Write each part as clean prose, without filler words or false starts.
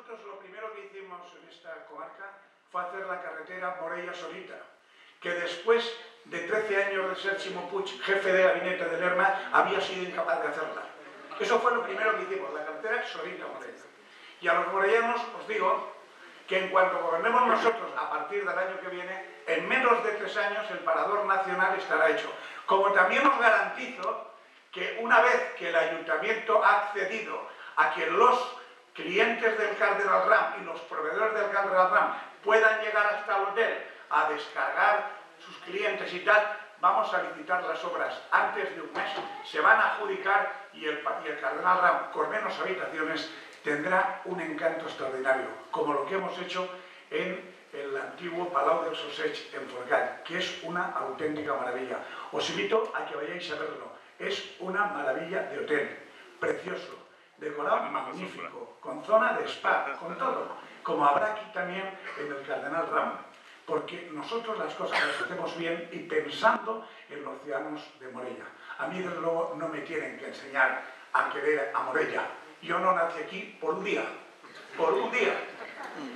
nosotros lo primero que hicimos en esta comarca fue hacer la carretera Morella-Sorita, que después de 13 años de ser Ximo Puig jefe de gabinete de Lerma, había sido incapaz de hacerla. Eso fue lo primero que hicimos, la carretera Sorita-Morella. Y a los morellanos os digo que en cuanto gobernemos nosotros a partir del año que viene, en menos de 3 años el parador nacional estará hecho. Como también os garantizo que una vez que el ayuntamiento ha accedido a que los clientes del Cardenal Ram y los proveedores del Cardenal Ram puedan llegar hasta el hotel a descargar sus clientes y tal, vamos a licitar las obras antes de un mes, se van a adjudicar y el Cardenal Ram, con menos habitaciones, tendrá un encanto extraordinario, como lo que hemos hecho en el antiguo Palau del Sosseig en Forcall, que es una auténtica maravilla. Os invito a que vayáis a verlo. Es una maravilla de hotel, precioso, decorado magnífico, con zona de spa, con todo, como habrá aquí también en el Cardenal Ram, porque nosotros las cosas las hacemos bien y pensando en los ciudadanos de Morella. A mí, desde luego, no me tienen que enseñar a querer a Morella. Yo no nací aquí por un día, por un día.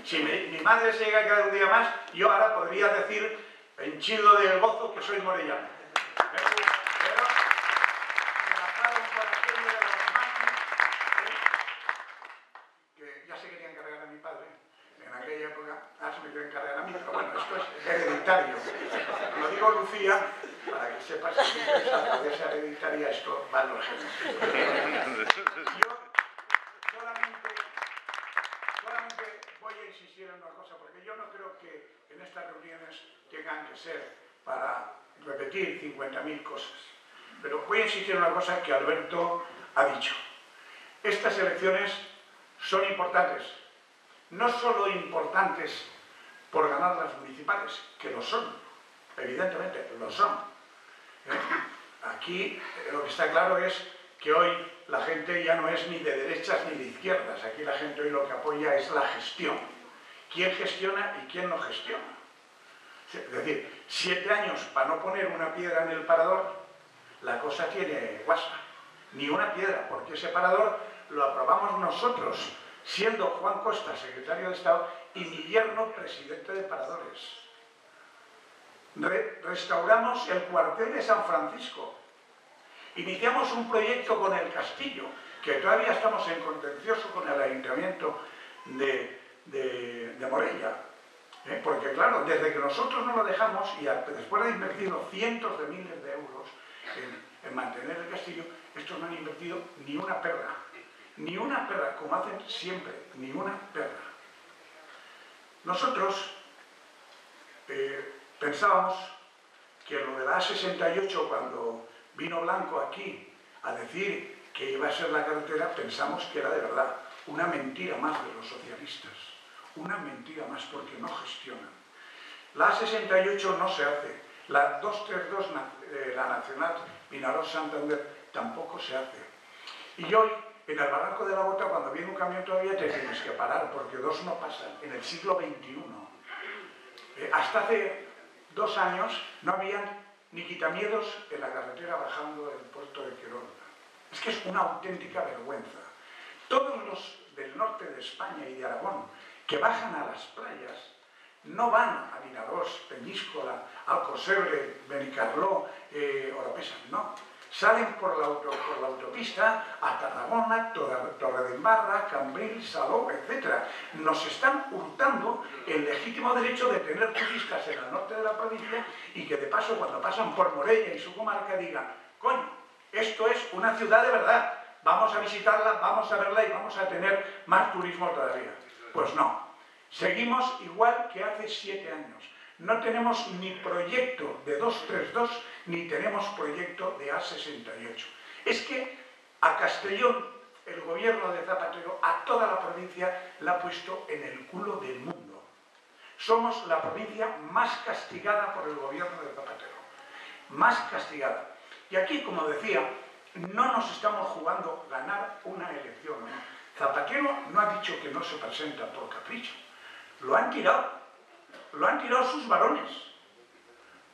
Si mi madre se llega a quedar un día más, yo ahora podría decir, henchido de gozo, que soy morellano. Pero se mataron por aquello de los maquis, que ya se querían cargar a mi padre en aquella época, ahora se me quieren cargar a mí, pero bueno, esto es hereditario. Lo digo, Lucía, para que sepas que a de esa hereditaria esto va en los genes. Yo solamente voy a insistir en una cosa, porque yo no creo que en estas reuniones tengan que ser para repetir 50.000 cosas. Pero voy a insistir en una cosa que Alberto ha dicho. Estas elecciones son importantes. No solo importantes por ganar las municipales, que lo son, evidentemente lo son. Aquí lo que está claro es que hoy la gente ya no es ni de derechas ni de izquierdas. Aquí la gente hoy lo que apoya es la gestión. ¿Quién gestiona y quién no gestiona? Es decir, 7 años para no poner una piedra en el parador, la cosa tiene guasa. Ni una piedra, porque ese parador lo aprobamos nosotros, siendo Juan Costa secretario de Estado y mi yerno presidente de paradores. Restauramos el cuartel de San Francisco. Iniciamos un proyecto con el Castillo, que todavía estamos en contencioso con el Ayuntamiento de Morella. Porque claro, desde que nosotros no lo dejamos y después de haber invertido cientos de miles de euros en mantener el Castillo, estos no han invertido ni una perra. Ni una perra, como hacen siempre, ni una perra. Nosotros pensábamos que lo de la A68, cuando vino Blanco aquí a decir que iba a ser la carretera, pensamos que era de verdad una mentira más de los socialistas. Una mentira más, porque no gestionan. La A68 no se hace. La 232, la Nacional Vinaròs-Santander, tampoco se hace. Y hoy, en el Barranco de la Bota, cuando viene un camión todavía te tienes que parar, porque dos no pasan, en el siglo XXI. Hasta hace 2 años no habían ni quitamiedos en la carretera bajando del puerto de Querol. Es que es una auténtica vergüenza. Todos los del norte de España y de Aragón que bajan a las playas no van a Vinaròs, Peñíscola, Alcocebre, Benicarló, Oropesa, no. Salen por la autopista a Tarragona, Torredembarra, Cambrils, Salou, etc. Nos están hurtando el legítimo derecho de tener turistas en el norte de la provincia y que de paso, cuando pasan por Morella y su comarca, digan: coño, esto es una ciudad de verdad, vamos a visitarla, vamos a verla y vamos a tener más turismo todavía. Pues no, seguimos igual que hace 7 años. No tenemos ni proyecto de 232, ni tenemos proyecto de A68. Es que a Castellón, el gobierno de Zapatero, a toda la provincia la ha puesto en el culo del mundo. Somos la provincia más castigada por el gobierno de Zapatero. Más castigada. Y aquí, como decía, no nos estamos jugando ganar una elección. ¿No? Zapatero no ha dicho que no se presenta por capricho. Lo han tirado. Lo han tirado sus varones,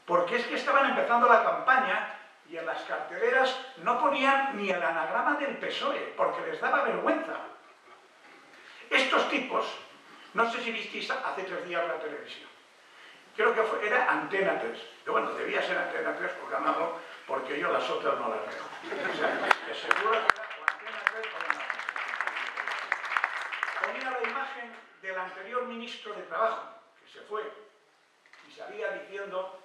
porque es que estaban empezando la campaña y en las carteleras no ponían ni el anagrama del PSOE, porque les daba vergüenza. Estos tipos, no sé si visteis hace 3 días la televisión, creo que era Antena 3, pero bueno, debía ser Antena 3 por ganarlo, porque yo las otras no las veo. O sea, que seguro que era o Antena 3 o ganarlo. Ponía la imagen del anterior ministro de Trabajo, que se fue, y salía diciendo: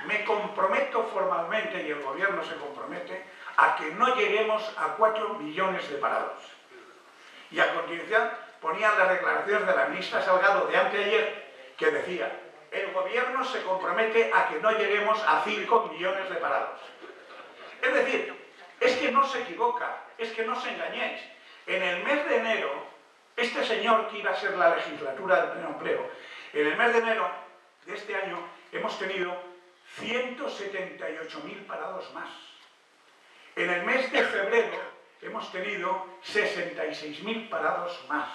me comprometo formalmente, y el gobierno se compromete, a que no lleguemos a 4 millones de parados. Y a continuación ponían las declaraciones de la ministra Salgado de anteayer, que decía: el gobierno se compromete a que no lleguemos a 5 millones de parados. Es decir, es que no se equivoca, es que no os engañéis. En el mes de enero, este señor, que iba a ser la legislatura del pleno empleo, en el mes de enero de este año hemos tenido 178.000 parados más. En el mes de febrero hemos tenido 66.000 parados más.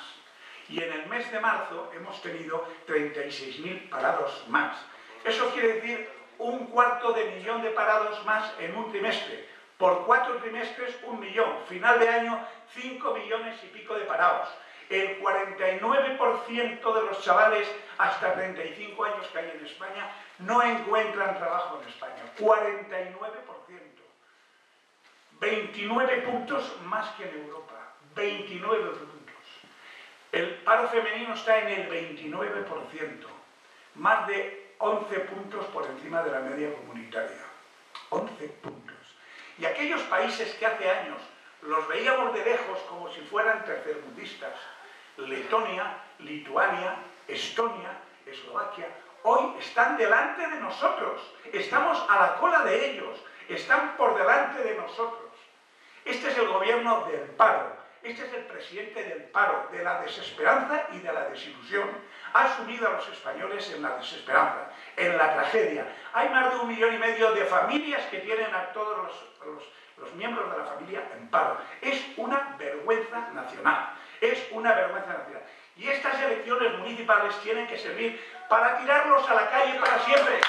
Y en el mes de marzo hemos tenido 36.000 parados más. Eso quiere decir 1/4 de parados más en un trimestre. Por 4 trimestres, 1 millón. Final de año, 5 millones y pico de parados. El 49% de los chavales hasta 35 años que hay en España no encuentran trabajo en España. 49%. 29 puntos más que en Europa. 29 puntos. El paro femenino está en el 29%. Más de 11 puntos por encima de la media comunitaria. 11 puntos. Y aquellos países que hace años los veíamos de lejos como si fueran tercermundistas, Letonia, Lituania, Estonia, Eslovaquia, hoy están delante de nosotros. Estamos a la cola de ellos. Están por delante de nosotros. Este es el gobierno del paro. Este es el presidente del paro, de la desesperanza y de la desilusión. Ha sumido a los españoles en la desesperanza, en la tragedia. Hay más de 1,5 millones de familias que tienen a todos los miembros de la familia en paro. Es una vergüenza nacional. Es una vergüenza nacional. Y estas elecciones municipales tienen que servir para tirarlos a la calle para siempre.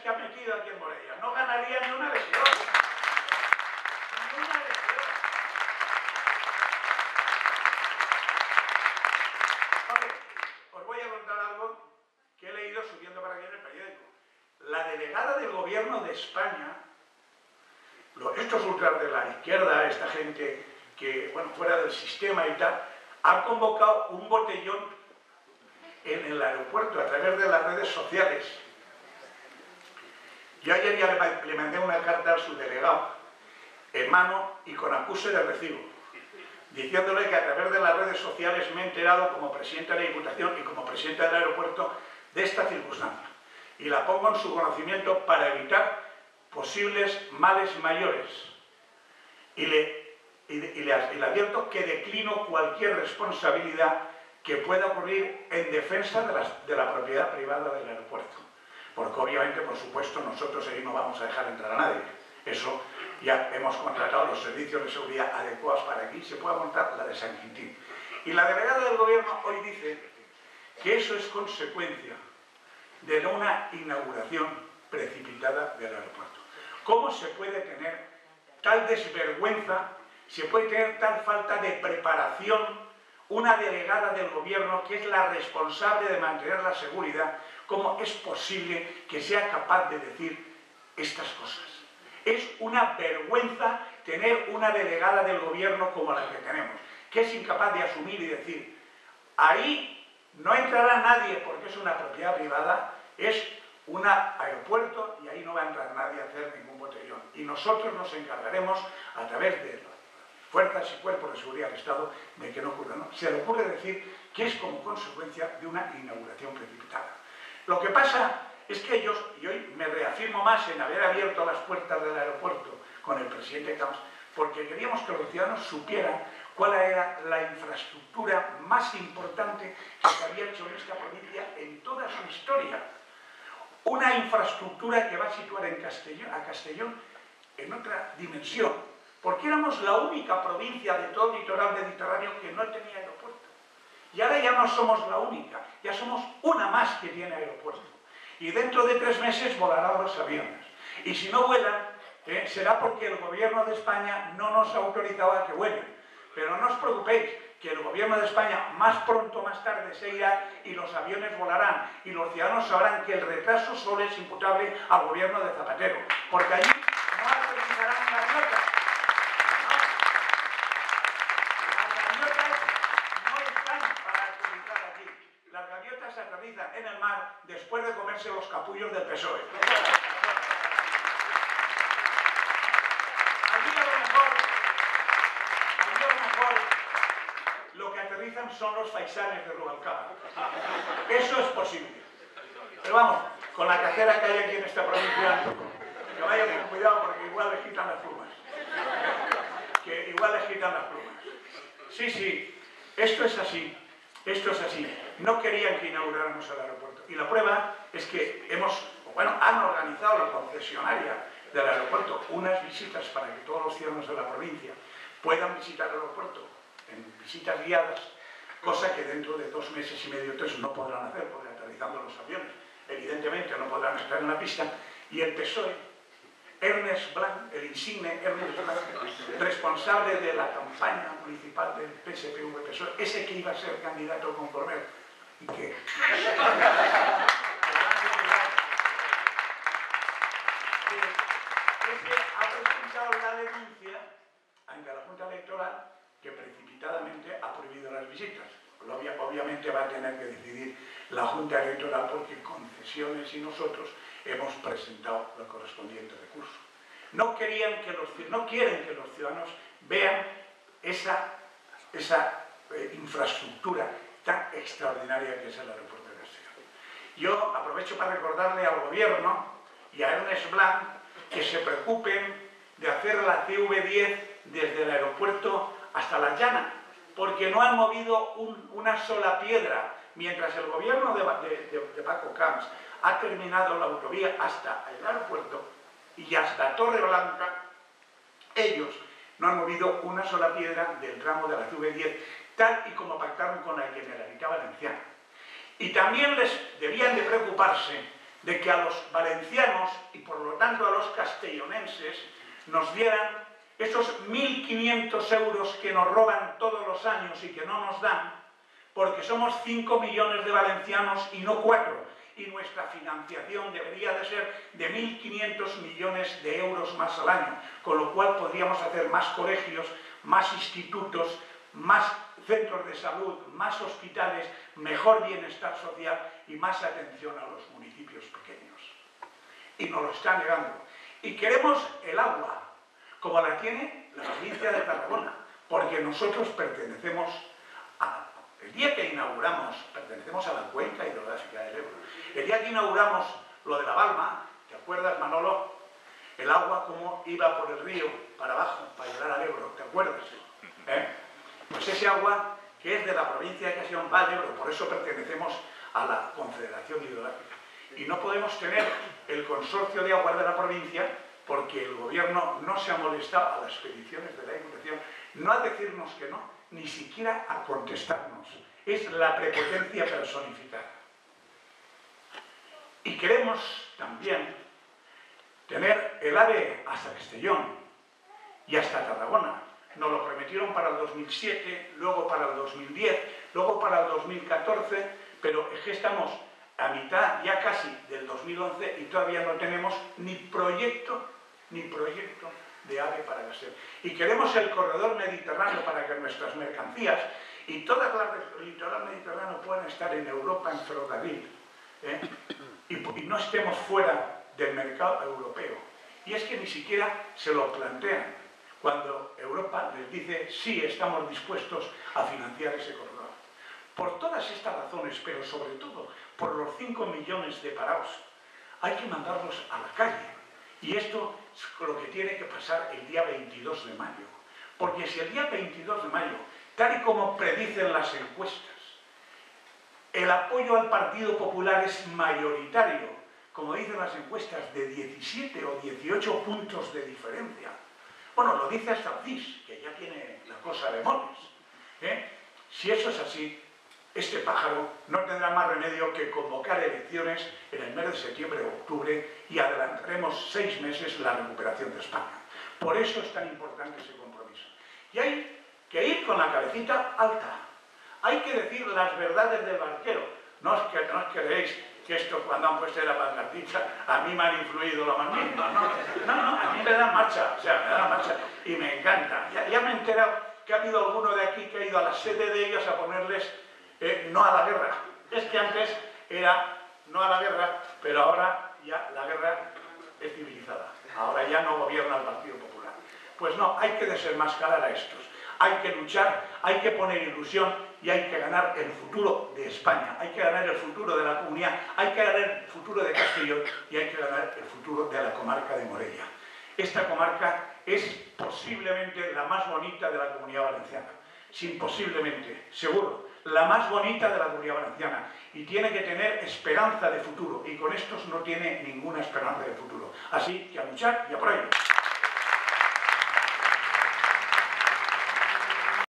Que ha metido aquí en Morella. No ganaría ni una elección. Ni una elección. Vale, os voy a contar algo que he leído subiendo para aquí en el periódico. La delegada del gobierno de España, estos ultras de la izquierda, esta gente que, bueno, fuera del sistema y tal, han convocado un botellón en el aeropuerto a través de las redes sociales. Yo ayer ya le mandé una carta al subdelegado, en mano y con acuse de recibo, diciéndole que a través de las redes sociales me he enterado como presidente de la Diputación y como presidente del aeropuerto de esta circunstancia. Y la pongo en su conocimiento para evitar posibles males mayores. Y le advierto que declino cualquier responsabilidad que pueda ocurrir en defensa de la propiedad privada del aeropuerto. Porque obviamente, por supuesto, nosotros ahí no vamos a dejar entrar a nadie. Eso ya hemos contratado los servicios de seguridad adecuados para que aquí se pueda montar la de San Quintín. Y la delegada del gobierno hoy dice que eso es consecuencia de una inauguración precipitada del aeropuerto. ¿Cómo se puede tener tal desvergüenza, se puede tener tal falta de preparación una delegada del gobierno que es la responsable de mantener la seguridad? ¿Cómo es posible que sea capaz de decir estas cosas? Es una vergüenza tener una delegada del gobierno como la que tenemos, que es incapaz de asumir y decir: ahí no entrará nadie porque es una propiedad privada, es un aeropuerto y ahí no va a entrar nadie a hacer ningún botellón. Y nosotros nos encargaremos, a través de las fuerzas y cuerpos de seguridad del Estado, de que no ocurra. ¿No? Se le ocurre decir que es como consecuencia de una inauguración precipitada. Lo que pasa es que ellos, y hoy me reafirmo más en haber abierto las puertas del aeropuerto con el presidente Camps, porque queríamos que los ciudadanos supieran cuál era la infraestructura más importante que se había hecho en esta provincia en toda su historia. Una infraestructura que va a situar a Castellón en otra dimensión, porque éramos la única provincia de todo el litoral mediterráneo que no tenía aeropuerto. Y ahora ya no somos la única, ya somos una más que tiene aeropuerto. Y dentro de 3 meses volarán los aviones. Y si no vuelan, será porque el gobierno de España no nos ha autorizado a que vuelen. Pero no os preocupéis, que el gobierno de España más pronto o más tarde se irá y los aviones volarán. Y los ciudadanos sabrán que el retraso solo es imputable al gobierno de Zapatero. Porque allí no aterrizarán gaviotas. Las gaviotas no están para aterrizar aquí. Las gaviotas aterrizan en el mar después de comerse los capullos del PSOE. Lo que aterrizan son los faisanes de Rubalcaba. Eso es posible. Pero vamos, con la cajera que hay aquí en esta provincia, que vayan con cuidado porque igual les quitan las plumas. Que igual les quitan las plumas. Sí, esto es así. Esto es así. No querían que inauguráramos el aeropuerto. Y la prueba es que han organizado la concesionaria del aeropuerto unas visitas para que todos los ciudadanos de la provincia puedan visitar el aeropuerto en visitas guiadas, cosa que dentro de 2 meses y medio, 3 no podrán hacer, porque aterrizando los aviones, evidentemente no podrán estar en la pista, y el PSOE, Ernest Blanc, el insigne Ernest Blanc, responsable de la campaña municipal del PSPV-PSOE, ese que iba a ser candidato con Former, y que ha presentado la denuncia ante la Junta Electoral que precipitadamente ha prohibido las visitas. Obviamente va a tener que decidir la Junta Electoral porque Concesiones y nosotros hemos presentado el correspondiente recurso. No quieren que los ciudadanos vean esa infraestructura tan extraordinaria que es el aeropuerto de Castellón. Yo aprovecho para recordarle al Gobierno y a Ernest Blanc que se preocupen de hacer la CV10 desde el aeropuerto hasta La Llana, porque no han movido una sola piedra, mientras el gobierno de Paco Camps ha terminado la autovía hasta el aeropuerto y hasta Torreblanca, ellos no han movido una sola piedra del tramo de la CV10, tal y como pactaron con la Generalitat Valenciana. Y también les debían de preocuparse de que a los valencianos y por lo tanto a los castellonenses nos dieran esos 1.500 euros que nos roban todos los años y que no nos dan, porque somos 5 millones de valencianos y no 4, y nuestra financiación debería de ser de 1.500 millones de euros más al año, con lo cual podríamos hacer más colegios, más institutos, más centros de salud, más hospitales, mejor bienestar social y más atención a los municipios pequeños. Y nos lo está negando. Y queremos el agua, como la tiene la provincia de Tarragona, porque nosotros pertenecemos el día que inauguramos, pertenecemos a la cuenca hidrográfica del Ebro. El día que inauguramos lo de la Balma, ¿te acuerdas, Manolo? El agua como iba por el río para abajo, para llegar al Ebro, ¿te acuerdas? Pues ese agua que es de la provincia de Castellón va al Ebro, por eso pertenecemos a la Confederación Hidrográfica. Y no podemos tener el consorcio de aguas de la provincia porque el gobierno no se ha molestado a las peticiones de la Diputación, no a decirnos que no, ni siquiera a contestarnos. Es la prepotencia personificada. Y queremos también tener el AVE hasta Castellón y hasta Tarragona. Nos lo prometieron para el 2007, luego para el 2010, luego para el 2014, pero es que estamos a mitad ya casi del 2011 y todavía no tenemos ni proyecto de AVE para Castellón. Y queremos el corredor mediterráneo para que nuestras mercancías y todas las del litoral mediterráneo puedan estar en Europa en ferrocarril, y no estemos fuera del mercado europeo. Y es que ni siquiera se lo plantean cuando Europa les dice sí, estamos dispuestos a financiar ese corredor. Por todas estas razones, pero sobre todo por los 5 millones de parados, hay que mandarlos a la calle. Y esto es lo que tiene que pasar el día 22 de mayo. Porque si el día 22 de mayo, tal y como predicen las encuestas, el apoyo al Partido Popular es mayoritario, como dicen las encuestas, de 17 o 18 puntos de diferencia. Bueno, lo dice hasta el CIS, que ya tiene la cosa de moles. Si eso es así, este pájaro no tendrá más remedio que convocar elecciones en el mes de septiembre o octubre y adelantaremos 6 meses la recuperación de España. Por eso es tan importante ese compromiso. Y hay que ir con la cabecita alta. Hay que decir las verdades del barquero. No os creéis que esto, cuando han puesto la pancartita, a mí me han influido lo más mínimo. No, a mí me dan marcha, y me encanta. Ya me he enterado que ha habido alguno de aquí que ha ido a la sede de ellos a ponerles no a la guerra. Es que antes era no a la guerra, pero ahora ya la guerra es civilizada. Ahora ya no gobierna el Partido Popular. Pues no, hay que desenmascarar a estos. Hay que luchar, hay que poner ilusión y hay que ganar el futuro de España. Hay que ganar el futuro de la comunidad, hay que ganar el futuro de Castellón y hay que ganar el futuro de la comarca de Morella. Esta comarca es posiblemente la más bonita de la Comunidad Valenciana. Sin posiblemente, seguro, la más bonita de la Comunidad Valenciana. Y tiene que tener esperanza de futuro. Y con estos no tiene ninguna esperanza de futuro. Así que a luchar y a por ello.